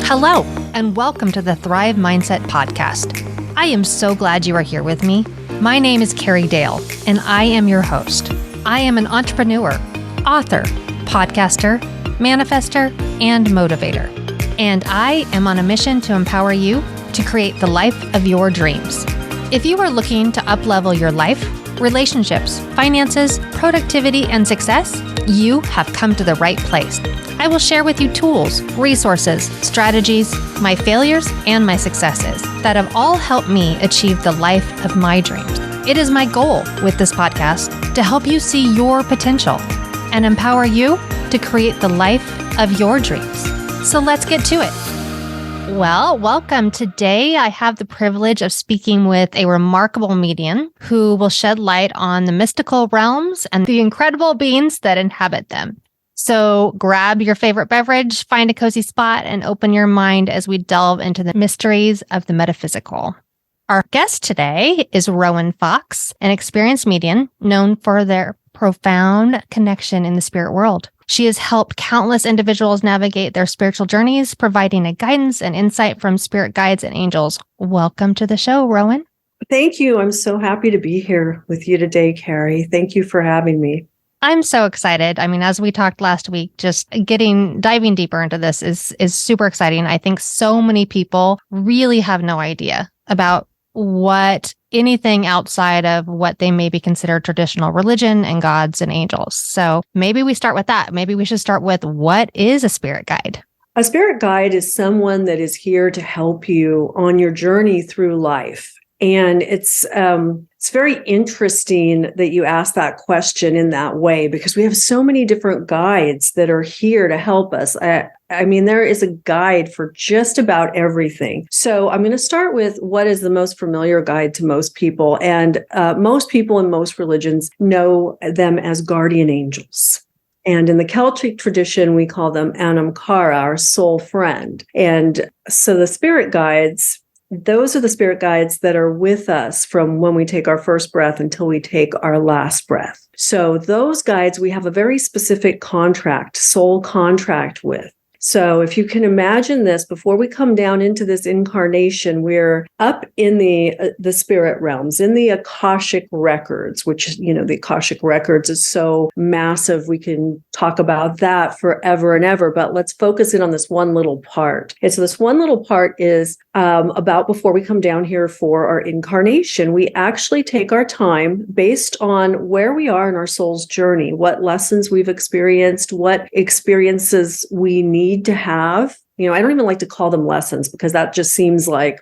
Hello, and welcome to the Thrive Mindset Podcast. I am so glad you are here with me. My name is Carrie Dahle, and I am your host. I am an entrepreneur, author, podcaster, manifester, and motivator. And I am on a mission to empower you to create the life of your dreams. If you are looking to up-level your life, relationships, finances, productivity, and success, you have come to the right place. I will share with you tools, resources, strategies, my failures, and my successes that have all helped me achieve the life of my dreams. It is my goal with this podcast to help you see your potential and empower you to create the life of your dreams. So let's get to it. Well, welcome. Today, I have the privilege of speaking with a remarkable medium who will shed light on the mystical realms and the incredible beings that inhabit them. So grab your favorite beverage, find a cozy spot, and open your mind as we delve into the mysteries of the metaphysical. Our guest today is Rowan Foxx, an experienced medium known for their profound connection in the spirit world. She has helped countless individuals navigate their spiritual journeys, providing a guidance and insight from spirit guides and angels. Welcome to the show, Rowan. Thank you. I'm so happy to be here with you today, Carrie. Thank you for having me. I'm so excited. I mean, as we talked last week, just diving deeper into this is super exciting. I think so many people really have no idea about what anything outside of what they maybe consider traditional religion and gods and angels. So maybe we start with that. Maybe we should start with, what is a spirit guide? A spirit guide is someone that is here to help you on your journey through life. And it's very interesting that you ask that question in that way, because we have so many different guides that are here to help us. I mean, there is a guide for just about everything. So I'm going to start with what is the most familiar guide to most people. And most people in most religions know them as guardian angels. And in the Celtic tradition, we call them Anam Cara, our soul friend. And so the spirit guides, those are the spirit guides that are with us from when we take our first breath until we take our last breath. So those guides, we have a very specific soul contract with. So if you can imagine this, before we come down into this incarnation, we're up in the spirit realms, in the Akashic records, which, the Akashic records is so massive. We can talk about that forever and ever, but let's focus in on this one little part. And so this one little part is about before we come down here for our incarnation. We actually take our time based on where we are in our soul's journey, what lessons we've experienced, what experiences we need to have. I don't even like to call them lessons, because that just seems like,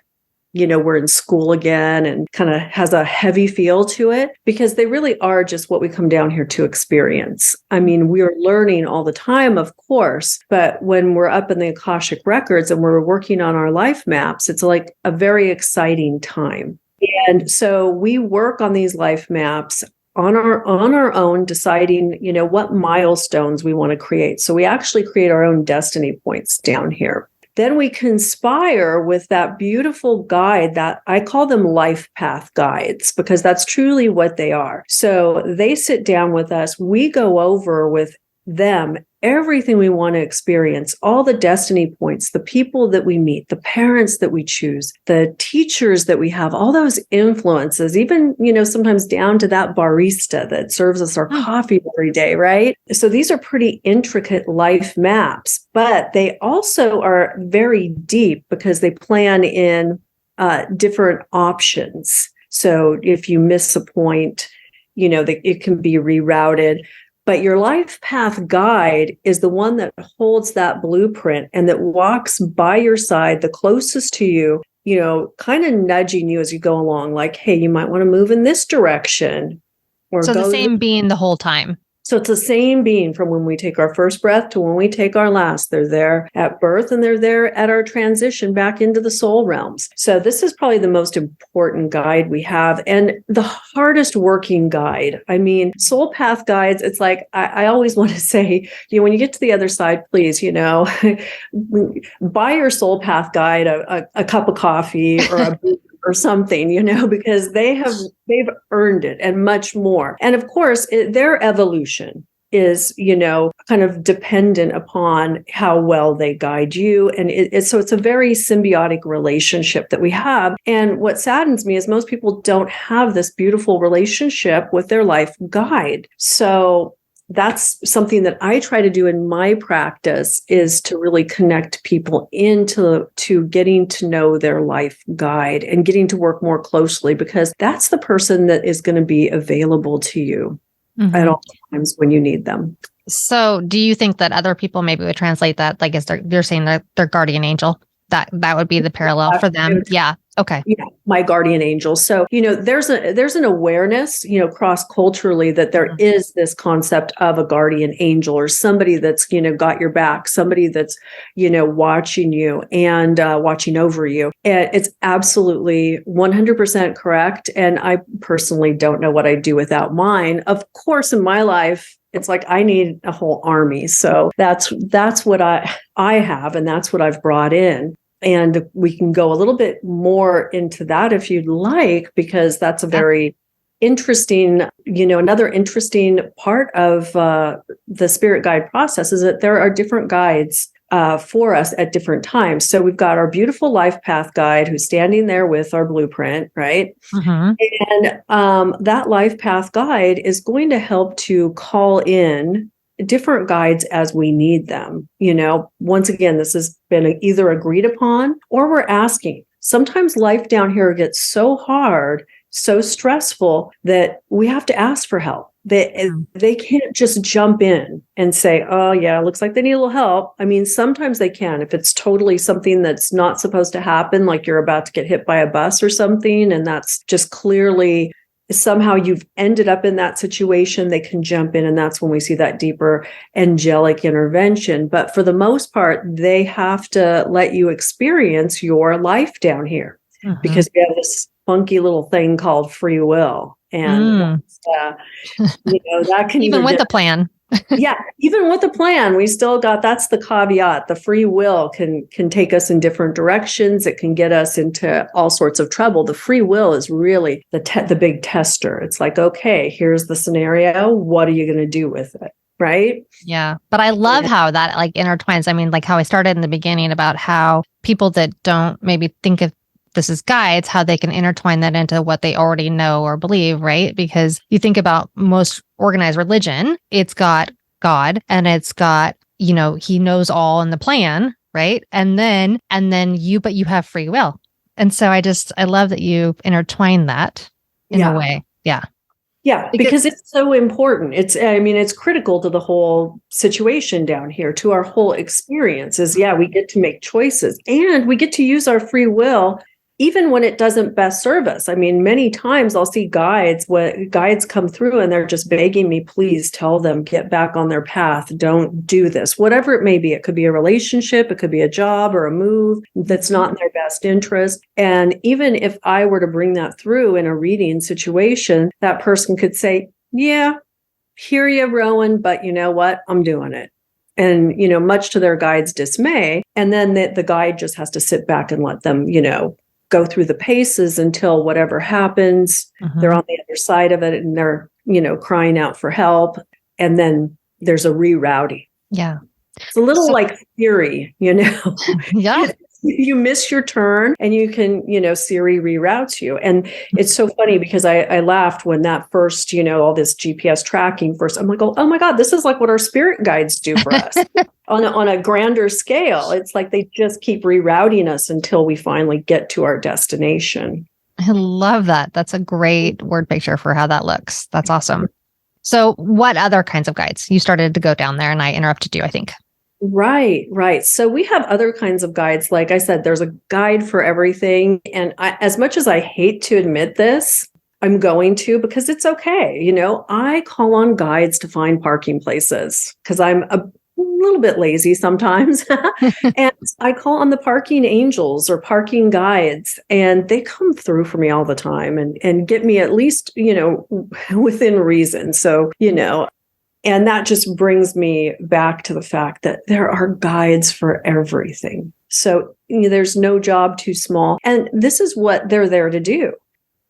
we're in school again and kind of has a heavy feel to it, because they really are just what we come down here to experience. I mean, we're learning all the time, of course, but when we're up in the Akashic records and we're working on our life maps, it's like a very exciting time. And so we work on these life maps on our own, deciding, what milestones we want to create. So we actually create our own destiny points down here. Then we conspire with that beautiful guide that I call them life path guides, because that's truly what they are. So they sit down with us. We go over with them everything we want to experience, all the destiny points, the people that we meet, the parents that we choose, the teachers that we have, all those influences, even, sometimes down to that barista that serves us our coffee every day, right? So these are pretty intricate life maps, but they also are very deep because they plan in different options. So if you miss a point, it can be rerouted. But your life path guide is the one that holds that blueprint and that walks by your side, the closest to you, kind of nudging you as you go along, like, hey, you might want to move in this direction. So the same being the whole time. So it's the same being from when we take our first breath to when we take our last. They're there at birth and they're there at our transition back into the soul realms. So this is probably the most important guide we have and the hardest working guide. I mean, soul path guides, it's like, I always want to say, when you get to the other side, please, buy your soul path guide a cup of coffee or a or something, because they've earned it and much more. And of course, their evolution is, kind of dependent upon how well they guide you. And so it's a very symbiotic relationship that we have. And what saddens me is most people don't have this beautiful relationship with their life guide. So that's something that I try to do in my practice, is to really connect people into getting to know their life guide and getting to work more closely, because that's the person that is going to be available to you at all times when you need them. So do you think that other people maybe would translate that, like, as they're saying that their guardian angel, that would be the parallel for them? Yeah. Okay. Yeah, my guardian angel. So, there's an awareness, cross-culturally, that there is this concept of a guardian angel, or somebody that's, got your back, somebody that's, watching you and watching over you. And it's absolutely 100% correct. And I personally don't know what I'd do without mine. Of course, in my life, it's like I need a whole army. So that's what I have, and that's what I've brought in. And we can go a little bit more into that if you'd like, because that's a very interesting, another interesting part of the spirit guide process is that there are different guides for us at different times. So we've got our beautiful life path guide who's standing there with our blueprint, right? And that life path guide is going to help to call in different guides as we need them. Once again, this has been either agreed upon or we're asking. Sometimes life down here gets so hard, so stressful, that we have to ask for help. They can't just jump in and say, oh yeah, looks like they need a little help. I mean, sometimes they can, if it's totally something that's not supposed to happen, like you're about to get hit by a bus or something, and that's just clearly somehow you've ended up in that situation, they can jump in. And that's when we see that deeper angelic intervention. But for the most part, they have to let you experience your life down here, because we have this funky little thing called free will. And that can even with the plan. Yeah, even with the plan, we still got, that's the caveat. The free will can take us in different directions. It can get us into all sorts of trouble. The free will is really the big tester. It's like, okay, here's the scenario. What are you going to do with it? Right? Yeah. But I love how that like intertwines. I mean, like how I started in the beginning about how people that don't maybe think of this as guides, how they can intertwine that into what they already know or believe, right? Because you think about most organized religion, it's got God and it's got, he knows all in the plan, right? And then but you have free will. And so I love that you intertwine that in a way. Yeah. Yeah, because it's so important. It's critical to the whole situation down here, to our whole experience is, we get to make choices and we get to use our free will even when it doesn't best serve us. I mean, many times I'll see guides come through and they're just begging me, please tell them, get back on their path. Don't do this, whatever it may be. It could be a relationship, it could be a job or a move that's not in their best interest. And even if I were to bring that through in a reading situation, that person could say, yeah, hear you, Rowan, but you know what? I'm doing it. And, much to their guide's dismay. And then the guide just has to sit back and let them, go through the paces until whatever happens, they're on the other side of it and they're, crying out for help. And then there's a rerouting. Yeah. It's a little like Siri, Yeah. You miss your turn and you can, Siri reroutes you. And it's so funny because I laughed when that first, all this GPS tracking first, I'm like, oh my God, this is like what our spirit guides do for us on a grander scale. It's like they just keep rerouting us until we finally get to our destination. I love that. That's a great word picture for how that looks. That's awesome. So what other kinds of guides? You started to go down there and I interrupted you, I think. Right. So we have other kinds of guides. Like I said, there's a guide for everything. And as much as I hate to admit this, I'm going to, because it's okay. I call on guides to find parking places because I'm a little bit lazy sometimes. And I call on the parking angels or parking guides, and they come through for me all the time and get me at least, within reason. So, and that just brings me back to the fact that there are guides for everything. So there's no job too small. And this is what they're there to do.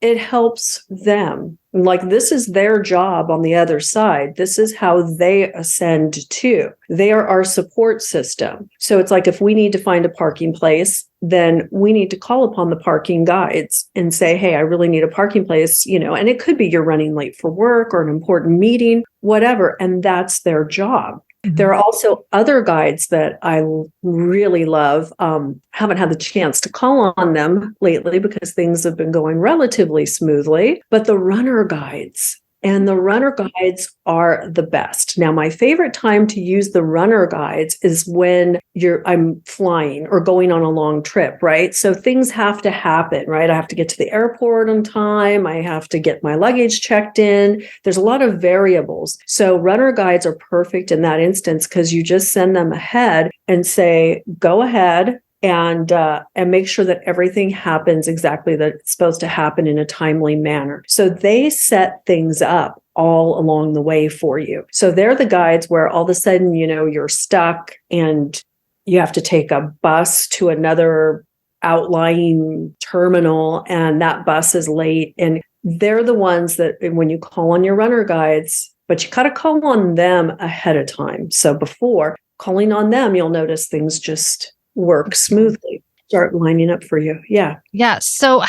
it helps them. Like, this is their job on the other side. This is how they ascend too. They are our support system. So it's like, if we need to find a parking place, then we need to call upon the parking guides and say, hey, I really need a parking place, and it could be you're running late for work or an important meeting, whatever. And that's their job. There are also other guides that I really love. Haven't had the chance to call on them lately because things have been going relatively smoothly, but the runner guides. And the runner guides are the best. Now, my favorite time to use the runner guides is when I'm flying or going on a long trip, right? So things have to happen, right? I have to get to the airport on time. I have to get my luggage checked in. There's a lot of variables. So runner guides are perfect in that instance because you just send them ahead and say, go ahead. And make sure that everything happens exactly that it's supposed to happen in a timely manner. So they set things up all along the way for you. So they're the guides where all of a sudden, you're stuck and you have to take a bus to another outlying terminal and that bus is late. And they're the ones that when you call on your runner guides, but you got to call on them ahead of time. So before calling on them, you'll notice things just work smoothly, start lining up for you. Yeah. Yeah. So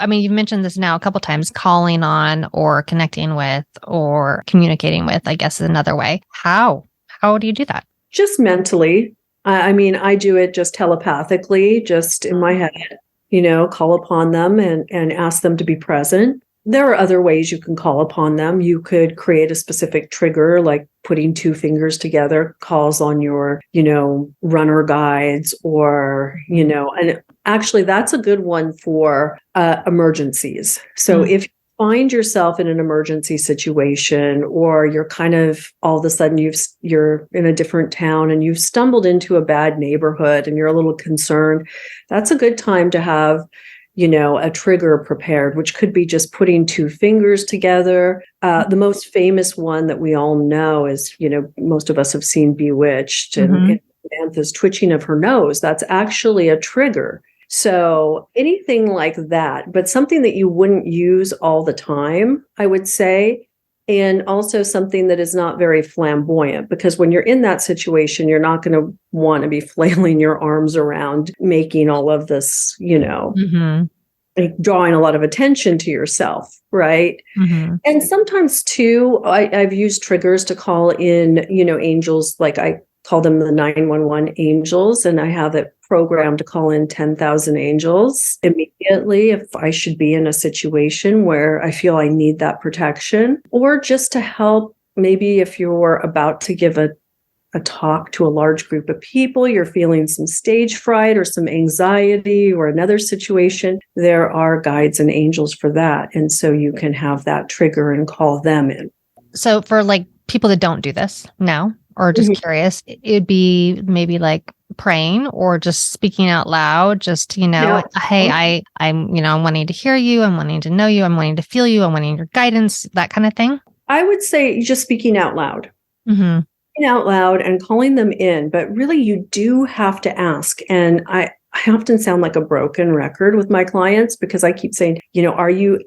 you've mentioned this now a couple of times, calling on or connecting with or communicating with, I guess is another way. How do you do that? Just mentally. I do it just telepathically, just in my head, call upon them and ask them to be present. There are other ways you can call upon them. You could create a specific trigger, like putting two fingers together, calls on your, runner guides or, and actually that's a good one for emergencies. So if you find yourself in an emergency situation or you're kind of all of a sudden you're in a different town and you've stumbled into a bad neighborhood and you're a little concerned, that's a good time to have a trigger prepared, which could be just putting two fingers together. The most famous one that we all know is, most of us have seen Bewitched and Samantha's twitching of her nose. That's actually a trigger. So anything like that, but something that you wouldn't use all the time, I would say. And also something that is not very flamboyant, because when you're in that situation, you're not going to want to be flailing your arms around, making all of this, drawing a lot of attention to yourself, right? And sometimes too, I've used triggers to call in, angels, like I call them the 911 angels, and I have it programmed to call in 10,000 angels immediately if I should be in a situation where I feel I need that protection, or just to help. Maybe if you're about to give a talk to a large group of people, you're feeling some stage fright or some anxiety or another situation, there are guides and angels for that. And so you can have that trigger and call them in. So for like people that don't do this now, or just curious, it'd be maybe like praying or just speaking out loud, just, hey, I'm wanting to hear you. I'm wanting to know you. I'm wanting to feel you. I'm wanting your guidance, that kind of thing. I would say just speaking out loud. Speaking out loud and calling them in. But really, you do have to ask. And I often sound like a broken record with my clients because I keep saying, are you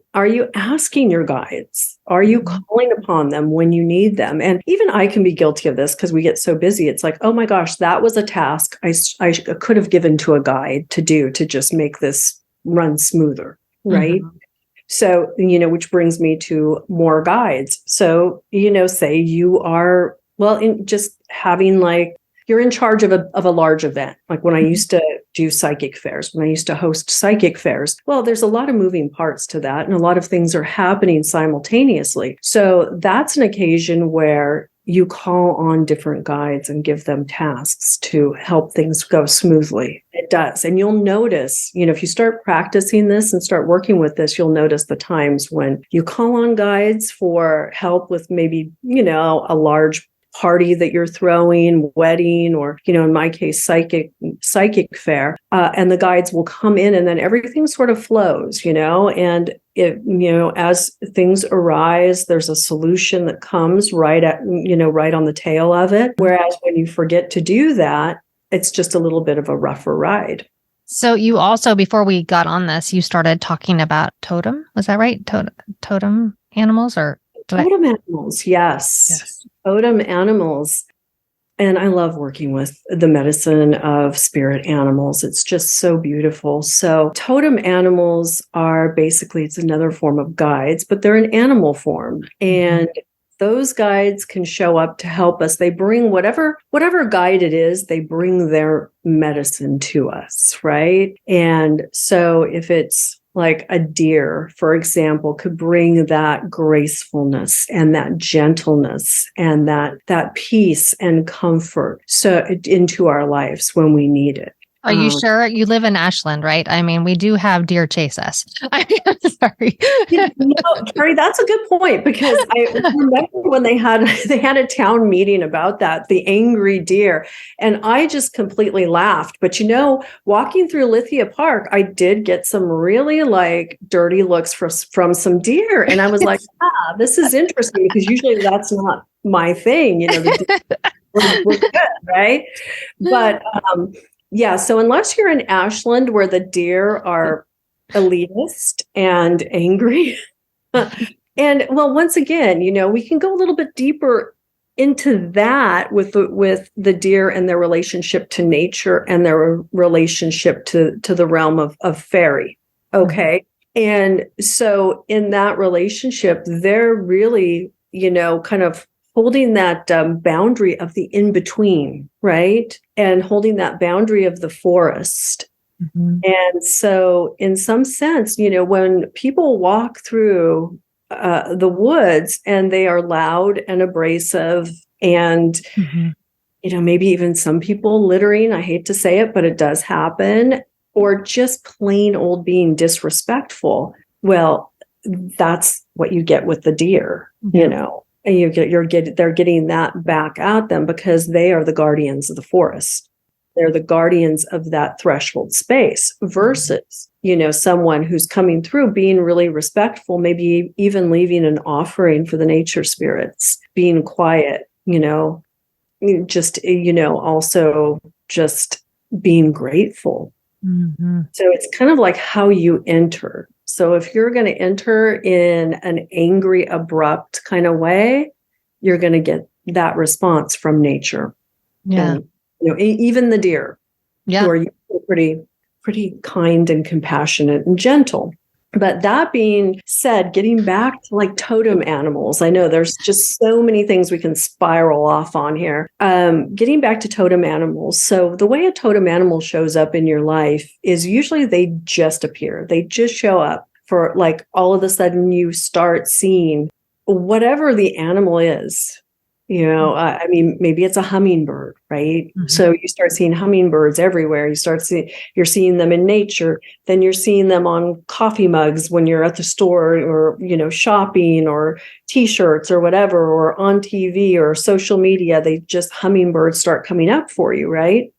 asking your guides? Are you calling upon them when you need them? And even I can be guilty of this because we get so busy. It's like, oh my gosh, that was a task I could have given to a guide to do to just make this run smoother, right? So, which brings me to more guides. So, say you are, in just having like, you're in charge of a large event. Like when I used to do psychic fairs, when I used to host psychic fairs, there's a lot of moving parts to that. And a lot of things are happening simultaneously. So that's an occasion where you call on different guides and give them tasks to help things go smoothly. It does. And you'll notice, if you start practicing this and start working with this, you'll notice the times when you call on guides for help with maybe, a large party that you're throwing, wedding, or, in my case, psychic fair. And the guides will come in and then everything sort of flows, and it, as things arise, there's a solution that comes right on the tail of it. Whereas when you forget to do that, it's just a little bit of a rougher ride. So you also, before we got on this, you started talking about totem. Was that right? Totem animals or Totem animals, yes. Yes. Totem animals. And I love working with the medicine of spirit animals. It's just so beautiful. So totem animals are basically, it's another form of guides, but they're in animal form. And those guides can show up to help us. They bring whatever guide it is, they bring their medicine to us, right? And so if it's like a deer, for example, could bring that gracefulness and that gentleness and that peace and comfort into our lives when we need it. Are you sure? You live in Ashland, right? I mean, we do have deer chase us. I'm sorry. Carrie, that's a good point, because I remember when they had a town meeting about that, the angry deer, and I just completely laughed. But walking through Lithia Park, I did get some really like dirty looks from some deer, and I was like, this is interesting, because usually that's not my thing. The deer, we're good, right? But yeah, so unless you're in Ashland where the deer are elitist and angry, and well, once again, we can go a little bit deeper into that with the deer and their relationship to nature and their relationship to the realm of fairy. Okay. And so in that relationship, they're really, kind of holding that boundary of the in-between, right? And holding that boundary of the forest. And so in some sense, when people walk through the woods and they are loud and abrasive and, maybe even some people littering, I hate to say it, but it does happen, or just plain old being disrespectful. Well, that's what you get with the deer, and they're getting that back at them because they are the guardians of the forest. They're the guardians of that threshold space versus, someone who's coming through being really respectful, maybe even leaving an offering for the nature spirits, being quiet, also just being grateful. So it's kind of like how you enter. So if you're going to enter in an angry, abrupt kind of way, you're going to get that response from nature. Yeah. And, even the deer, who are pretty kind and compassionate and gentle. But that being said, getting back to like totem animals, I know there's just so many things we can spiral off on here. Getting back to totem animals. So the way a totem animal shows up in your life is usually they just appear. They just show up for like all of a sudden you start seeing whatever the animal is. Maybe it's a hummingbird, right? So you start seeing hummingbirds everywhere. You're seeing them in nature. Then you're seeing them on coffee mugs when you're at the store or, shopping, or T-shirts or whatever, or on TV or social media. Hummingbirds start coming up for you, right?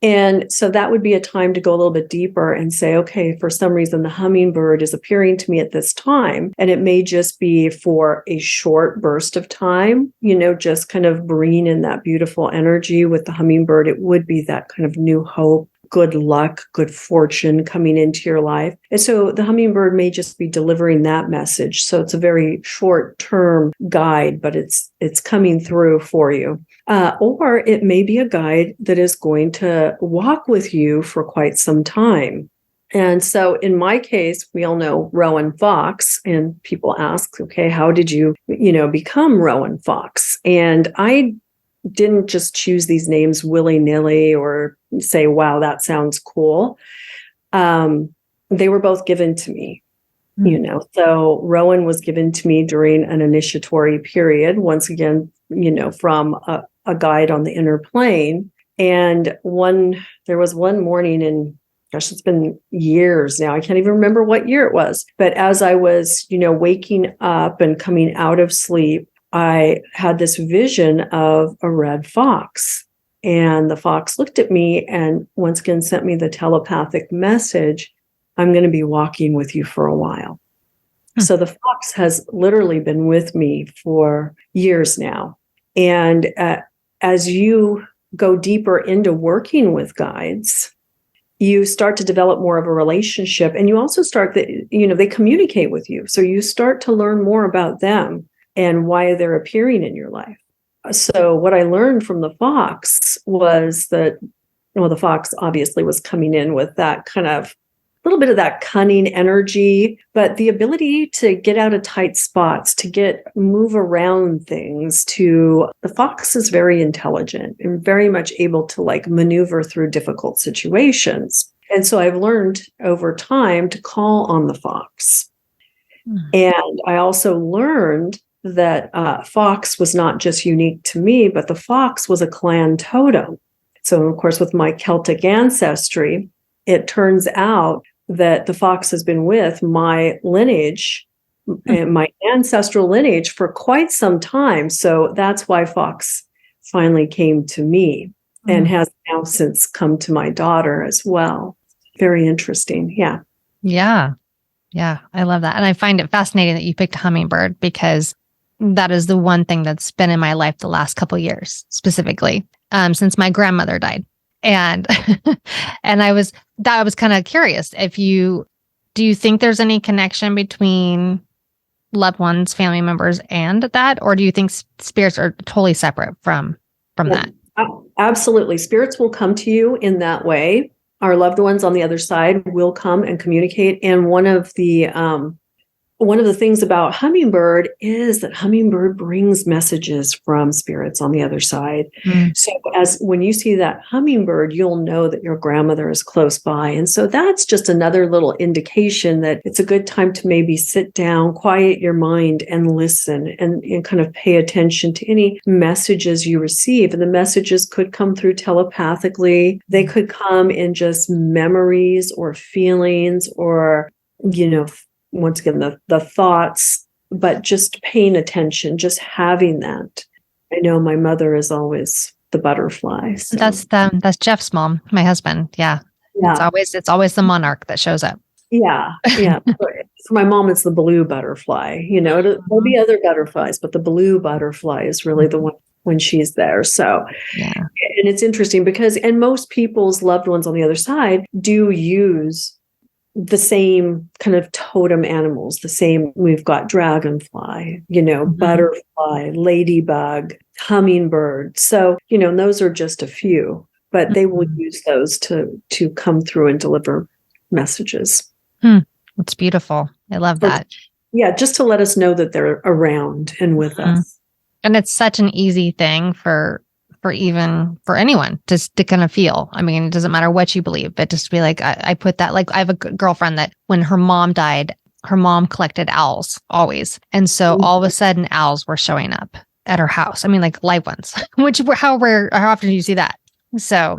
And so that would be a time to go a little bit deeper and say, okay, for some reason, the hummingbird is appearing to me at this time. And it may just be for a short burst of time, just kind of bringing in that beautiful energy with the hummingbird. It would be that kind of new hope, good luck, good fortune coming into your life. And so the hummingbird may just be delivering that message. So it's a very short-term guide, but it's coming through for you. Or it may be a guide that is going to walk with you for quite some time. And so in my case, we all know Rowan Foxx, and people ask, okay, how did you, become Rowan Foxx? And I didn't just choose these names willy-nilly or say, wow, that sounds cool. They were both given to me. So Rowan was given to me during an initiatory period, once again, from a guide on the inner plane. And there was one morning in, gosh, it's been years now. I can't even remember what year it was. But as I was, waking up and coming out of sleep, I had this vision of a red fox. And the fox looked at me and once again sent me the telepathic message, I'm going to be walking with you for a while. So the fox has literally been with me for years now. And as you go deeper into working with guides, you start to develop more of a relationship, and you also start that, they communicate with you. So you start to learn more about them and why they're appearing in your life. So what I learned from the fox was that, well, the fox obviously was coming in with that kind of little bit of that cunning energy, but the ability to get out of tight spots, to move around things. The fox is very intelligent and very much able to maneuver through difficult situations. And so I've learned over time to call on the fox. And I also learned that fox was not just unique to me, but the fox was a clan totem. So of course, with my Celtic ancestry, it turns out that the fox has been with my lineage, my ancestral lineage, for quite some time. So that's why fox finally came to me and has now since come to my daughter as well. Very interesting. Yeah. Yeah. Yeah. I love that. And I find it fascinating that you picked hummingbird, because that is the one thing that's been in my life the last couple of years, specifically, since my grandmother died. And and I was kind of curious do you think there's any connection between loved ones, family members, and that, or do you think spirits are totally separate from that? Absolutely. Spirits will come to you in that way. Our loved ones on the other side will come and communicate. And one of the things about hummingbird is that hummingbird brings messages from spirits on the other side. So when you see that hummingbird, you'll know that your grandmother is close by. And so that's just another little indication that it's a good time to maybe sit down, quiet your mind, and listen and kind of pay attention to any messages you receive. And the messages could come through telepathically. They could come in just memories or feelings or, once again, the thoughts, but just paying attention, just having that. I know my mother is always the butterfly. So. That's Jeff's mom, my husband. Yeah. It's always the monarch that shows up. Yeah. For my mom, it's the blue butterfly. There'll be other butterflies, but the blue butterfly is really the one when she's there. So, and it's interesting because, and most people's loved ones on the other side do use the same kind of totem animals, we've got dragonfly, butterfly, ladybug, hummingbird. So, those are just a few, but they will use those to come through and deliver messages. It's beautiful. I love that. Yeah. Just to let us know that they're around and with us. And it's such an easy thing for anyone just to kind of feel. I mean, it doesn't matter what you believe, but just to be like, I put that, I have a girlfriend that when her mom died, her mom collected owls always. And so all of a sudden owls were showing up at her house. I mean, live ones, which how often do you see that? So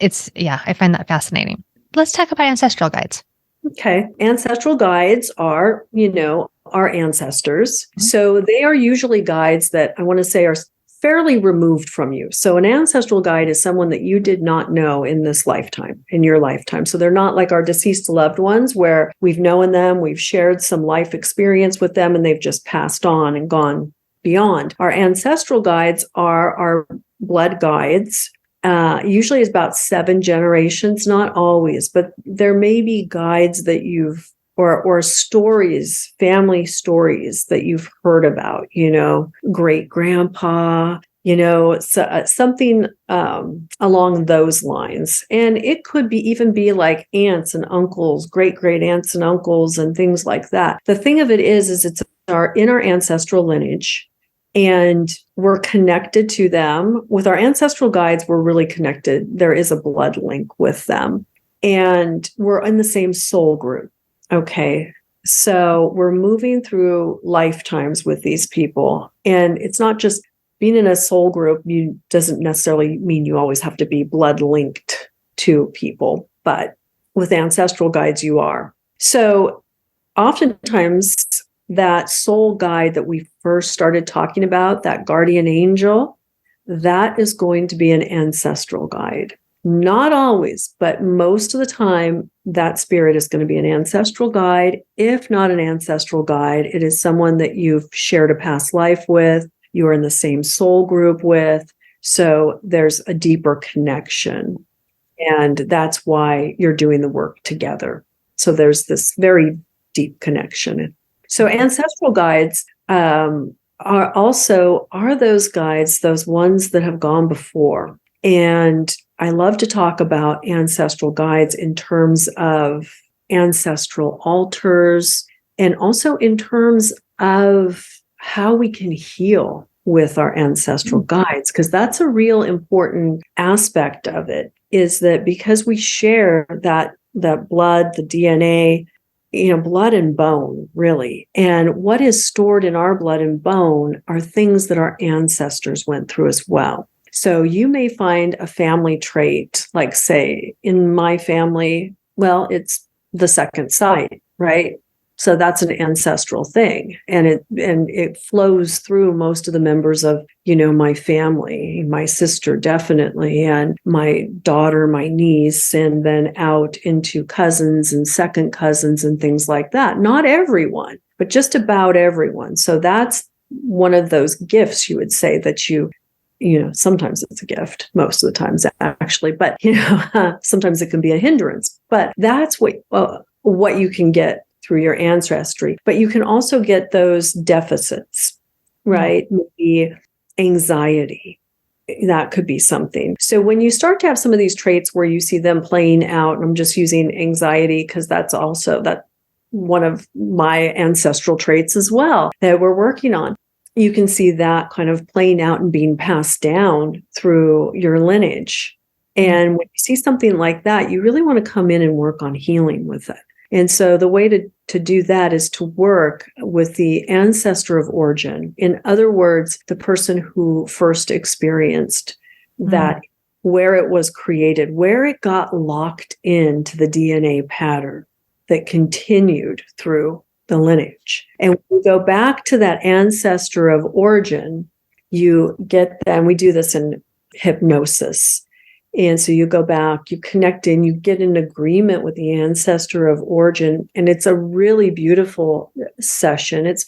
I find that fascinating. Let's talk about ancestral guides. Okay. Ancestral guides are, our ancestors. So they are usually guides that I want to say are fairly removed from you. So an ancestral guide is someone that you did not know in your lifetime. So they're not like our deceased loved ones where we've known them, we've shared some life experience with them, and they've just passed on and gone beyond. Our ancestral guides are our blood guides. Usually it's about 7 generations, not always, but there may be guides that or stories, family stories that you've heard about, great grandpa, something along those lines. And it could even be like aunts and uncles, great aunts and uncles and things like that. The thing of it is it's in our ancestral lineage, and we're connected to them. With our ancestral guides, we're really connected. There is a blood link with them, and we're in the same soul group. Okay, so we're moving through lifetimes with these people. And it's not just being in a soul group, doesn't necessarily mean you always have to be blood linked to people, but with ancestral guides, you are. So oftentimes that soul guide that we first started talking about, that guardian angel, that is going to be an ancestral guide. Not always, but most of the time, that spirit is going to be an ancestral guide. If not an ancestral guide, it is someone that you've shared a past life with, you are in the same soul group with. So there's a deeper connection. And that's why you're doing the work together. So there's this very deep connection. So ancestral guides are those guides, those ones that have gone before. And I love to talk about ancestral guides in terms of ancestral altars and also in terms of how we can heal with our ancestral guides, because that's a real important aspect of it, is that because we share that blood, the DNA, blood and bone, really. And what is stored in our blood and bone are things that our ancestors went through as well. So you may find a family trait, like say in my family, well, it's the second sight, right? So that's an ancestral thing. And it flows through most of the members of, my family, my sister definitely, and my daughter, my niece, and then out into cousins and second cousins and things like that. Not everyone, but just about everyone. So that's one of those gifts, you would say, that sometimes it's a gift, most of the times actually, but sometimes it can be a hindrance. But that's what you can get through your ancestry. But you can also get those deficits, right? Maybe anxiety. That could be something. So when you start to have some of these traits where you see them playing out, and I'm just using anxiety because that's one of my ancestral traits as well that we're working on. You can see that kind of playing out and being passed down through your lineage. And when you see something like that, you really want to come in and work on healing with it. And so the way to do that is to work with the ancestor of origin. In other words, the person who first experienced that, where it was created, where it got locked into the DNA pattern that continued through the lineage. And when we go back to that ancestor of origin, you get that, and we do this in hypnosis. And so you go back, you connect in, you get in agreement with the ancestor of origin. And it's a really beautiful session. It's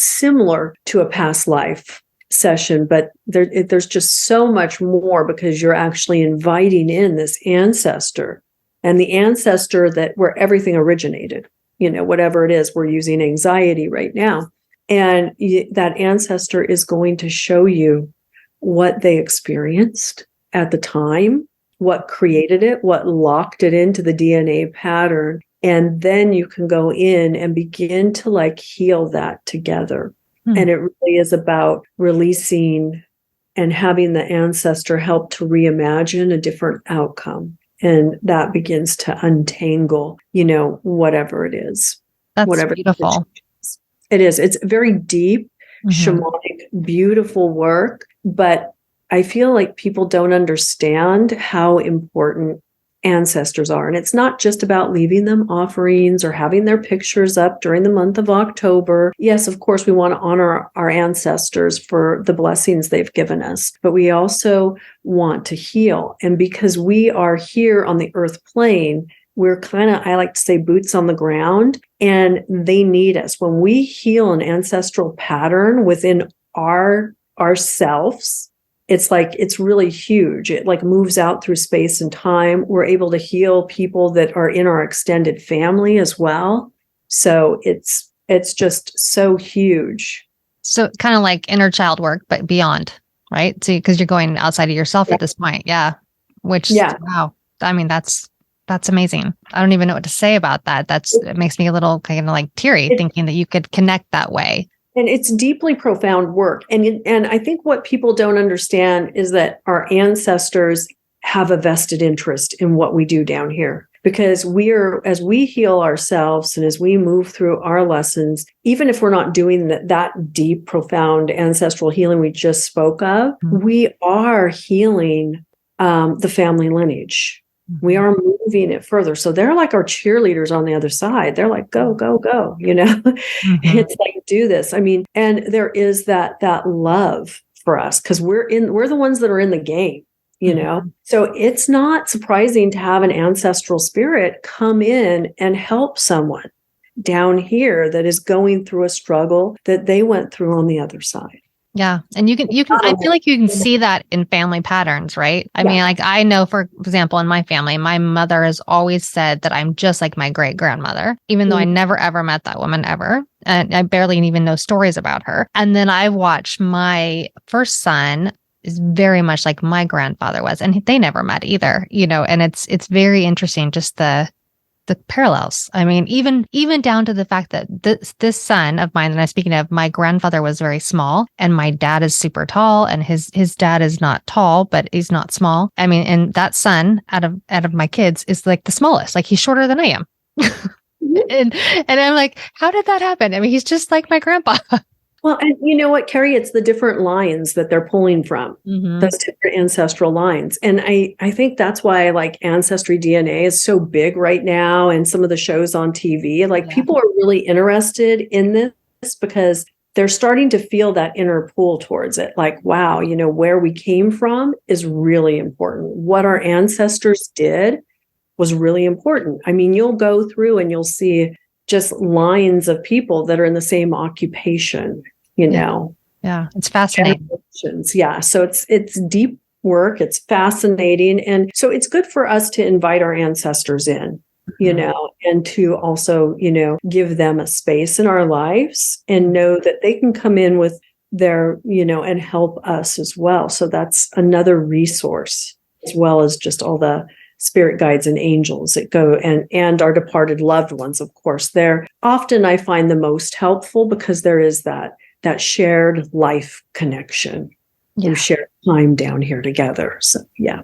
similar to a past life session, but there's just so much more because you're actually inviting in this ancestor and the ancestor where everything originated, whatever it is. We're using anxiety right now. And that ancestor is going to show you what they experienced at the time, what created it, what locked it into the DNA pattern. And then you can go in and begin to heal that together. And it really is about releasing and having the ancestor help to reimagine a different outcome. And that begins to untangle, whatever it is. That's beautiful. It is. It's very deep, shamanic, beautiful work. But I feel like people don't understand how important ancestors are. And it's not just about leaving them offerings or having their pictures up during the month of October. Yes, of course, we want to honor our ancestors for the blessings they've given us, but we also want to heal. And because we are here on the earth plane, we're I like to say, boots on the ground, and they need us. When we heal an ancestral pattern within ourselves, it's really huge. It moves out through space and time. We're able to heal people that are in our extended family as well. So it's just so huge. So kind of like inner child work, but beyond, right? So because you're going outside of yourself at this point. Yeah. Wow. I mean, that's amazing. I don't even know what to say about that. It makes me a little kind of teary thinking that you could connect that way. And it's deeply profound work. And I think what people don't understand is that our ancestors have a vested interest in what we do down here. Because as we heal ourselves and as we move through our lessons, even if we're not doing that deep, profound ancestral healing we just spoke of, we are healing the family lineage. We are moving it further. So they're like our cheerleaders on the other side. They're like, go, go, go, It's do this. I mean, and there is that love for us because we're the ones that are in the game, So it's not surprising to have an ancestral spirit come in and help someone down here that is going through a struggle that they went through on the other side. Yeah. And I feel like you can see that in family patterns, right? I mean, like I know, for example, in my family, my mother has always said that I'm just like my great grandmother, even though I never ever met that woman ever. And I barely even know stories about her. And then I watched my first son is very much like my grandfather was, and they never met either, and it's very interesting, just the parallels. I mean, even down to the fact that this son of mine that I'm speaking of, my grandfather was very small and my dad is super tall, and his dad is not tall, but he's not small. I mean, and that son out of my kids is like the smallest, like he's shorter than I am. and I'm like, how did that happen? I mean, he's just like my grandpa. Well, and you know what, Carrie, it's the different lines that they're pulling from, those different ancestral lines. And I think that's why like Ancestry DNA is so big right now, and some of the shows on TV, like people are really interested in this because they're starting to feel that inner pull towards it. Like, wow, where we came from is really important. What our ancestors did was really important. I mean, you'll go through and you'll see just lines of people that are in the same occupation, Yeah, it's fascinating. Yeah. So it's deep work. It's fascinating. And so it's good for us to invite our ancestors in, and to also, give them a space in our lives and know that they can come in with their, and help us as well. So that's another resource, as well as just all the spirit guides and angels that go, and our departed loved ones, of course. They're often, I find, the most helpful because there is that shared life connection. We share time down here together. So yeah.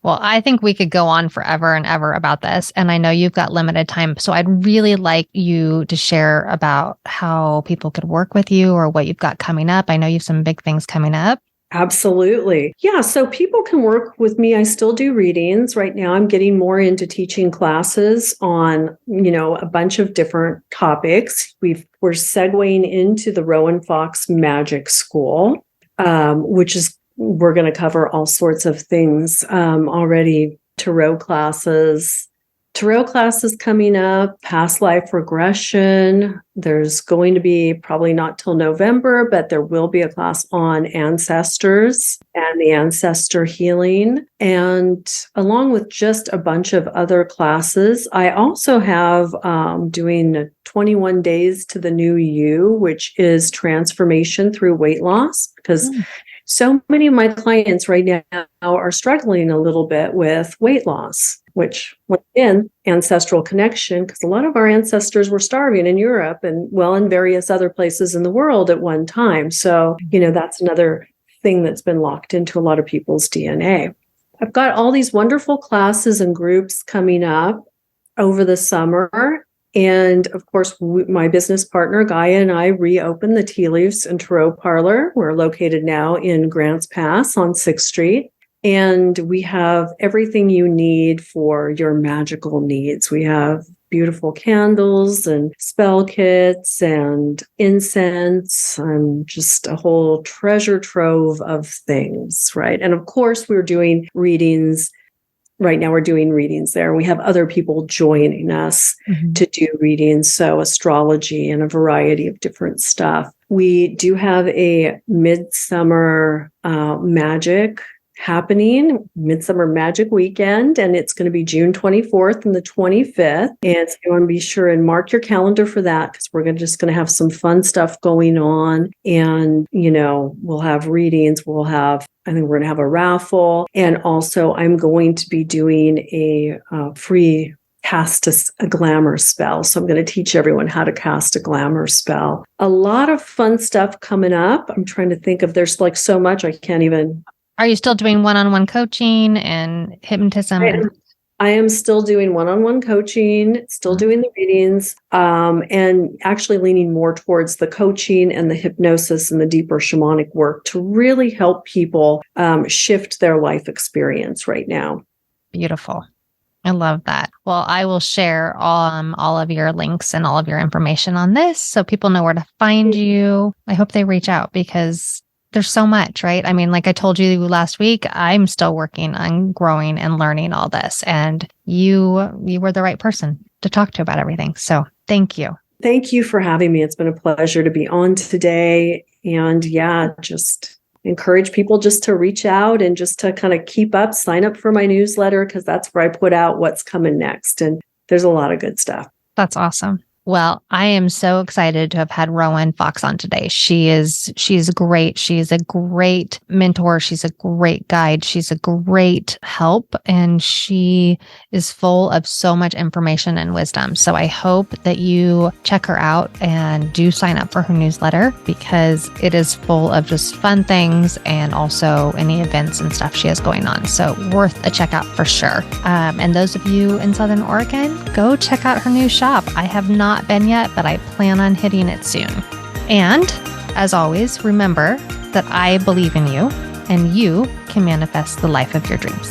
Well, I think we could go on forever and ever about this, and I know you've got limited time, so I'd really like you to share about how people could work with you or what you've got coming up. I know you have some big things coming up. Absolutely. Yeah. So people can work with me. I still do readings. Right now, I'm getting more into teaching classes on, a bunch of different topics. We're segueing into the Rowan Foxx Magic School, which is, we're going to cover all sorts of things already. Tarot classes coming up, past life regression. There's going to be, probably not till November, but there will be a class on ancestors and the ancestor healing. And along with just a bunch of other classes, I also have doing 21 days to the new you, which is transformation through weight loss, because so many of my clients right now are struggling a little bit with weight loss, which, once again, ancestral connection, because a lot of our ancestors were starving in Europe and, in various other places in the world at one time. So, that's another thing that's been locked into a lot of people's DNA. I've got all these wonderful classes and groups coming up over the summer. And of course, my business partner, Gaia, and I reopened the Tea Leaves and Tarot Parlor. We're located now in Grants Pass on 6th Street. And we have everything you need for your magical needs. We have beautiful candles and spell kits and incense and just a whole treasure trove of things, right? And of course, we're doing readings. Right now we're doing readings there. We have other people joining us to do readings. So astrology and a variety of different stuff. We do have a midsummer magic happening, Midsummer Magic Weekend, and it's going to be June 24th and the 25th. And so you want to be sure and mark your calendar for that, because we're just going to have some fun stuff going on. And, we'll have readings. I think we're going to have a raffle. And also I'm going to be doing a free cast a glamour spell. So I'm going to teach everyone how to cast a glamour spell. A lot of fun stuff coming up. I'm trying to think of, there's like so much I can't even. Are you still doing one-on-one coaching and hypnotism? I am still doing one-on-one coaching, still doing the readings, and actually leaning more towards the coaching and the hypnosis and the deeper shamanic work to really help people shift their life experience right now. Beautiful. I love that. Well, I will share all of your links and all of your information on this so people know where to find you. I hope they reach out, because there's so much, right? I mean, like I told you last week, I'm still working on growing and learning all this. And you were the right person to talk to about everything. So thank you. Thank you for having me. It's been a pleasure to be on today. And yeah, just encourage people just to reach out and just to kind of keep up, sign up for my newsletter, because that's where I put out what's coming next. And there's a lot of good stuff. That's awesome. Well, I am so excited to have had Rowan Foxx on today. She's great. She's a great mentor. She's a great guide. She's a great help. And she is full of so much information and wisdom. So I hope that you check her out and do sign up for her newsletter, because it is full of just fun things and also any events and stuff she has going on. So worth a check out for sure. And those of you in Southern Oregon, go check out her new shop. I have not been yet, but I plan on hitting it soon. And as always, remember that I believe in you and you can manifest the life of your dreams.